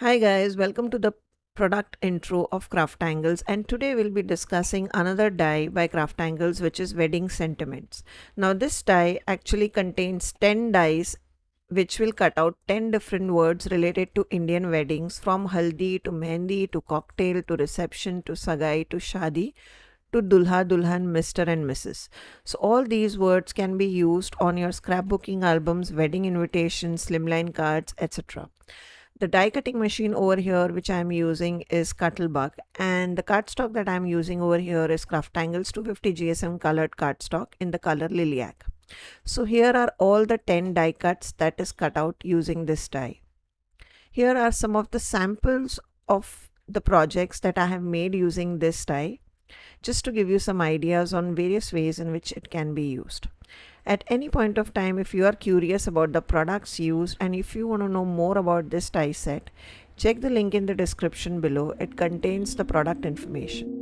Hi guys, welcome to the product intro of CrafTangles, and today we'll be discussing another die by CrafTangles, which is Wedding Sentiments. Now this die actually contains 10 dies which will cut out 10 different words related to Indian weddings, from Haldi to Mehndi to cocktail to reception to sagai to Shaadi to Dulha, Dulhan, Mr. and Mrs. So all these words can be used on your scrapbooking albums, wedding invitations, slimline cards, etc. The die cutting machine over here which I am using is Cuttlebug, and the cardstock that I am using over here is CrafTangles 250 GSM colored cardstock in the color Lilac. So here are all the 10 die cuts that is cut out using this die. Here are some of the samples of the projects that I have made using this die, just to give you some ideas on various ways in which it can be used. At any point of time, if you are curious about the products used and if you want to know more about this die set, check the link in the description below. It contains the product information.